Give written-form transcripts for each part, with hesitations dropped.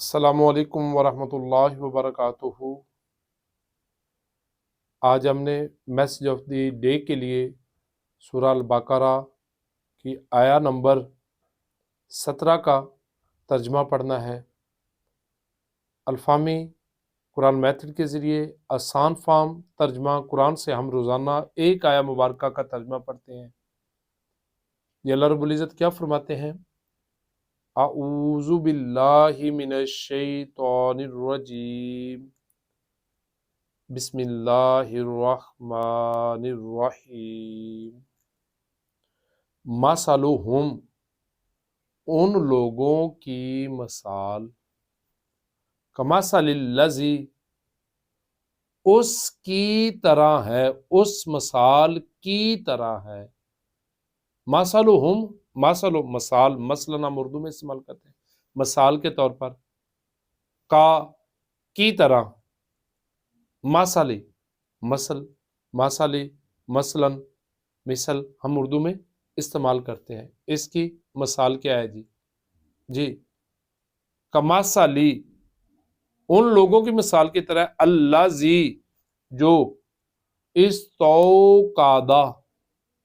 السلام علیکم ورحمۃ اللہ وبرکاتہ۔ آج ہم نے میسج آف دی ڈے کے لیے سورہ البقرہ کی آیا نمبر 17 کا ترجمہ پڑھنا ہے۔ الفامی قرآن میتھڈ کے ذریعے آسان فارم ترجمہ قرآن سے ہم روزانہ ایک آیا مبارکہ کا ترجمہ پڑھتے ہیں۔ یہ اللہ رب العزت کیا فرماتے ہیں؟ اعوذ باللہ من الشیطان الرجیم، بسم اللہ الرحمن الرحیم۔ مثلہم، ان لوگوں کی مثال، کمثل الذی، اس کی طرح ہے، اس مثال کی طرح ہے۔ مثلہم، مثل مثال، مثلاً ہم اردو میں استعمال کرتے ہیں مثال کے طور پر، کا کی طرح، مثلی مثل، مثلی مثلاً مثل ہم اردو میں استعمال کرتے ہیں۔ اس کی مثال کیا ہے جی کمثلی، ان لوگوں کی مثال کی طرح، الذی، جو استوقدہ،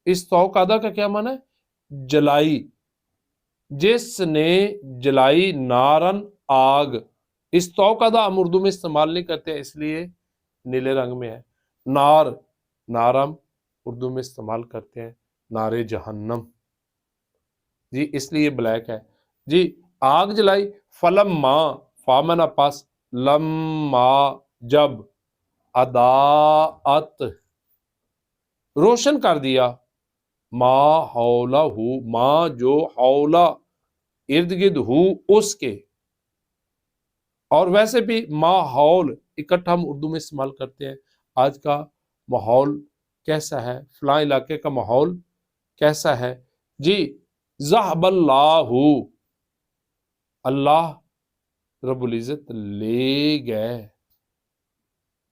استوقدہ کا کیا معنی ہے؟ جلائی، جس نے جلائی، نارن، آگ۔ استوقدہ ہم اردو میں استعمال نہیں کرتے، اس لیے نیلے رنگ میں ہے۔ نار، نارم اردو میں استعمال کرتے ہیں، نار جہنم جی، اس لیے بلیک ہے جی۔ آگ جلائی، فلما، فامنا پاس، لما جب، اضاءت روشن کر دیا، ما حولہ، ما جو، حولہ ارد گرد، ہو اس کے، اور ویسے بھی ماحول اکٹھا ہم اردو میں استعمال کرتے ہیں۔ آج کا ماحول کیسا ہے، فلاں علاقے کا ماحول کیسا ہے جی۔ ذہب اللہ، اللہ رب العزت لے گئے،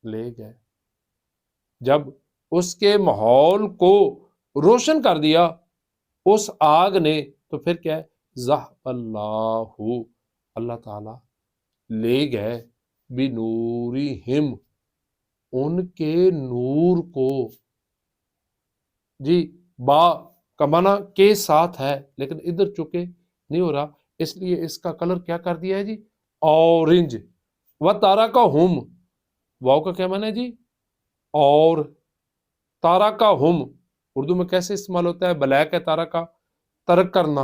لے گئے، جب اس کے ماحول کو روشن کر دیا اس آگ نے، تو پھر کیا ہے؟ ذہب اللہ، اللہ تعالی لے گئے، بنورہم، ان کے نور کو جی۔ با کا معنی کے ساتھ ہے، لیکن ادھر چونکہ نہیں ہو رہا، اس لیے اس کا کلر کیا کر دیا ہے جی؟ اورنج۔ وترکہم، واو کا کیا معنی ہے جی؟ اور، ترکہم اردو میں کیسے استعمال ہوتا ہے؟ بلیک ہے ترکہ، ترک کرنا،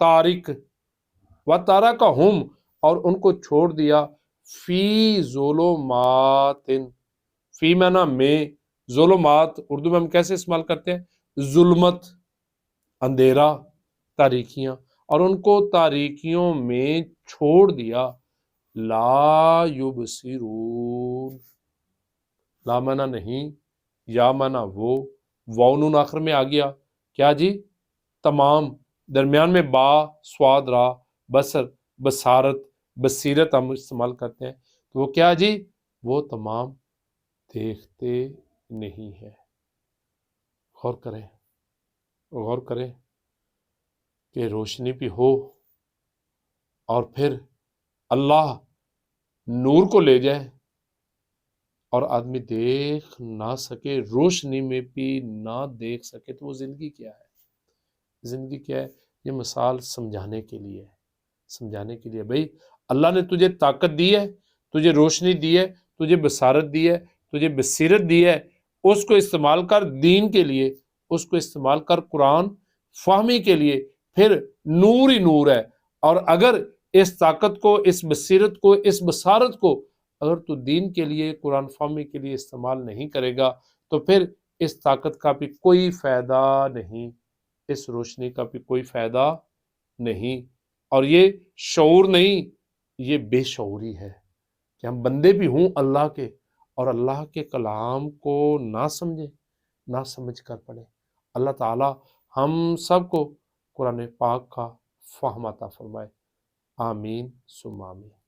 تارک۔ وترکہم، اور ان کو چھوڑ دیا، فی ظلمات، فی معنی میں، ظلمات اردو میں ہم کیسے استعمال کرتے ہیں؟ ظلمت، اندھیرا، تاریکیاں، اور ان کو تاریکیوں میں چھوڑ دیا، لا یبصرون، لا معنی نہیں، یا معنی وہ، واو نون آخر میں آ گیا، کیا جی؟ تمام، درمیان میں با، سواد، را، بصر، بصارت، بصیرت ہم استعمال کرتے ہیں، تو وہ کیا جی؟ وہ تمام دیکھتے نہیں ہے۔ غور کریں، غور کریں کہ روشنی بھی ہو اور پھر اللہ نور کو لے جائے اور آدمی دیکھ نہ سکے، روشنی میں بھی نہ دیکھ سکے، تو وہ زندگی کیا ہے؟ زندگی کیا ہے؟ یہ مثال سمجھانے کے لیے ہے، سمجھانے کے لیے۔ بھئی اللہ نے تجھے طاقت دی ہے، تجھے روشنی دی ہے، تجھے بصارت دی ہے، تجھے بصیرت دی ہے، اس کو استعمال کر دین کے لیے، اس کو استعمال کر قرآن فہمی کے لیے، پھر نور ہی نور ہے۔ اور اگر اس طاقت کو، اس بصیرت کو، اس بصارت کو اگر تو دین کے لیے، قرآن فہمی کے لیے استعمال نہیں کرے گا، تو پھر اس طاقت کا بھی کوئی فائدہ نہیں، اس روشنی کا بھی کوئی فائدہ نہیں۔ اور یہ شعور نہیں، یہ بے شعوری ہے کہ ہم بندے بھی ہوں اللہ کے، اور اللہ کے کلام کو نہ سمجھیں، نہ سمجھ کر پڑھیں۔ اللہ تعالی ہم سب کو قرآن پاک کا فہم عطا فرمائے، آمین ثم آمین۔